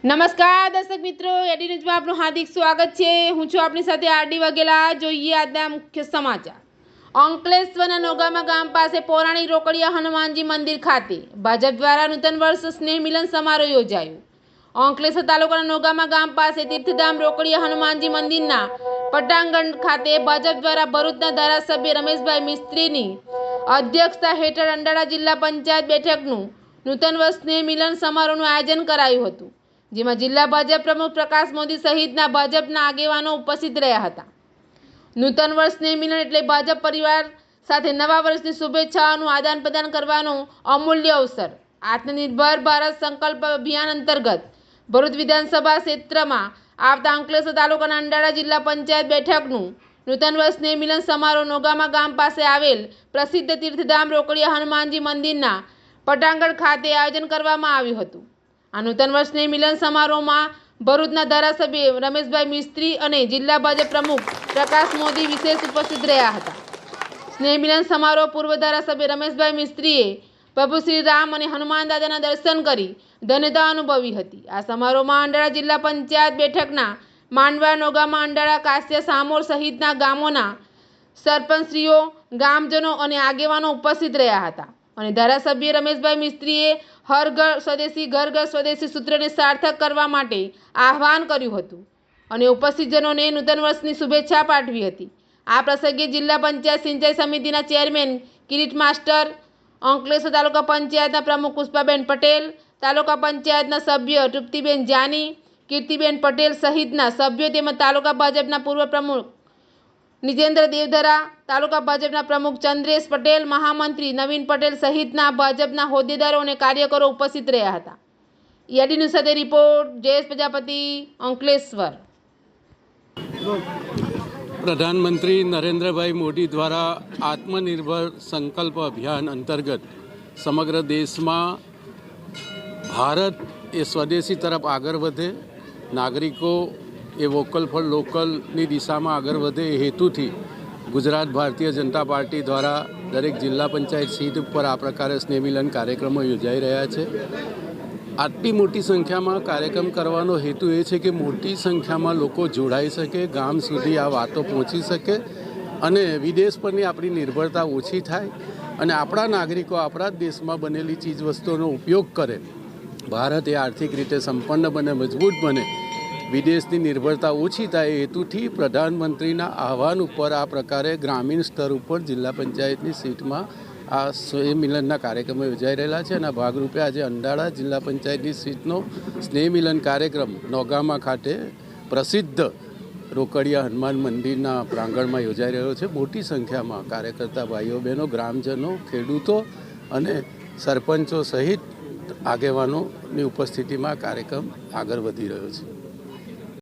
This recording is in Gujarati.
નમસ્કાર દર્શક મિત્રો, એડી ન્યૂઝમાં આપનું હાર્દિક સ્વાગત છે। હું છું આપની સાથે આરડી વાઘેલા। જોઈએ આજના મુખ્ય સમાચાર। અંકલેશ્વરના નોગામા ગામ પાસે પૌરાણિક રોકડિયા હનુમાનજી મંદિર ખાતે ભાજપ દ્વારા નૂતન વર્ષ સ્નેહ મિલન સમારોહ યોજાયો। અંકલેશ્વર તાલુકાના નોગામા ગામ પાસે તીર્થધામ રોકડિયા હનુમાનજી મંદિરના પટાંગણ ખાતે ભાજપ દ્વારા ભરૂચના ધારાસભ્ય રમેશભાઈ મિસ્ત્રીની અધ્યક્ષતા હેઠળ અંડાળા જિલ્લા પંચાયત બેઠકનું નૂતન વર્ષ સ્નેહ મિલન સમારોહનું આયોજન કરાયું હતું, જેમાં જિલ્લા ભાજપ પ્રમુખ પ્રકાશ મોદી સહિતના ભાજપના આગેવાનો ઉપસ્થિત રહ્યા હતા। નૂતન વર્ષ સ્નેહ મિલન એટલે ભાજપ પરિવાર સાથે નવા વર્ષની શુભેચ્છાઓનું આદાન પ્રદાન કરવાનો અમૂલ્ય અવસર। આત્મનિર્ભર ભારત સંકલ્પ અભિયાન અંતર્ગત ભરૂચ વિધાનસભા ક્ષેત્રમાં આવતા અંકલેશ્વર તાલુકાના અંડાળા જિલ્લા પંચાયત બેઠકનું નૂતન વર્ષ સ્નેહ મિલન સમારોહ નોગામા ગામ પાસે આવેલ પ્રસિદ્ધ તીર્થધામ રોકડિયા હનુમાનજી મંદિરના પટાંગણ ખાતે આયોજન કરવામાં આવ્યું હતું। આ નૂતન વર્ષ સ્નેહ મિલન સમારોહમાં ભરૂચના ધારાસભ્ય રમેશભાઈ મિસ્ત્રી અને જિલ્લા ભાજપ પ્રમુખ પ્રકાશ મોદી વિશેષ ઉપસ્થિત રહ્યા હતા। સ્નેહ મિલન સમારોહ પૂર્વ ધારાસભ્ય રમેશભાઈ મિસ્ત્રીએ પ્રભુ શ્રી રામ અને હનુમાન દાદાના દર્શન કરી ધન્યતા અનુભવી હતી। આ સમારોહમાં અંડાળા જિલ્લા પંચાયત બેઠકના માંડવા, નોગામા, અંડાળા, કાસિયા, સામોર સહિતના ગામોના સરપંચશ્રીઓ, ગામજનો અને આગેવાનો ઉપસ્થિત રહ્યા હતા અને ધારાસભ્ય રમેશભાઈ મિસ્ત્રીએ હર ઘર સ્વદેશી ઘર ઘર સ્વદેશી સૂત્રને સાર્થક કરવા માટે આહ્વાન કર્યું હતું અને ઉપસ્થિતજનોને નૂતન વર્ષની શુભેચ્છા પાઠવી હતી। આ પ્રસંગે જિલ્લા પંચાયત સિંચાઈ સમિતિના ચેરમેન કિરીટ માસ્ટર, અંકલેશ્વર તાલુકા પંચાયતના પ્રમુખ પુષ્પાબેન પટેલ, તાલુકા પંચાયતના સભ્ય તૃપ્તિબેન જાની, કીર્તિબેન પટેલ સહિતના સભ્યો તેમજ તાલુકા ભાજપના પૂર્વ પ્રમુખ નિજેન્દ્ર દેવધરા, તાલુકા ભાજપના પ્રમુખ ચંદ્રેશ પટેલ, મહામંત્રી નવીન પટેલ સહિતના ભાજપના હોદ્દેદારો અને કાર્યકરો ઉપસ્થિત રહ્યા હતા। એડી ન્યૂઝ સાથે રિપોર્ટ જયેશ પ્રજાપતિ, અંકલેશ્વર। પ્રધાનમંત્રી નરેન્દ્રભાઈ મોદી દ્વારા આત્મનિર્ભર સંકલ્પ અભિયાન અંતર્ગત સમગ્ર દેશમાં ભારત એ સ્વદેશી તરફ આગળ વધે, નાગરિકો એ વોકલ ફોર લોકલની દિશામાં આગળ વધે એ હેતુથી ગુજરાત ભારતીય જનતા પાર્ટી દ્વારા દરેક જિલ્લા પંચાયત સીટ ઉપર આ પ્રકારે સ્નેહમિલન કાર્યક્રમો યોજાઈ રહ્યા છે। આટલી મોટી સંખ્યામાં કાર્યક્રમ કરવાનો હેતુ એ છે કે મોટી સંખ્યામાં લોકો જોડાઈ શકે, ગામ સુધી આ વાતો પહોંચી શકે અને વિદેશ પરની આપણી નિર્ભરતા ઓછી થાય અને આપણા નાગરિકો આપણા જ દેશમાં બનેલી ચીજવસ્તુઓનો ઉપયોગ કરે, ભારત એ આર્થિક રીતે સંપન્ન બને, મજબૂત બને, વિદેશની નિર્ભરતા ઓછી થાય એ હેતુથી પ્રધાનમંત્રીના આહવાન ઉપર આ પ્રકારે ગ્રામીણ સ્તર ઉપર જિલ્લા પંચાયતની સીટમાં આ સ્નેહ મિલનના કાર્યક્રમો યોજાઈ રહેલા છે અને આ ભાગરૂપે આજે અંડાળા જિલ્લા પંચાયતની સીટનો સ્નેહ મિલન કાર્યક્રમ નોગામા ખાતે પ્રસિદ્ધ રોકડિયા હનુમાન મંદિરના પ્રાંગણમાં યોજાઈ રહ્યો છે। મોટી સંખ્યામાં કાર્યકર્તા ભાઈઓ બહેનો, ગ્રામજનો, ખેડૂતો અને સરપંચો સહિત આગેવાનોની ઉપસ્થિતિમાં કાર્યક્રમ આગળ વધી રહ્યો છે।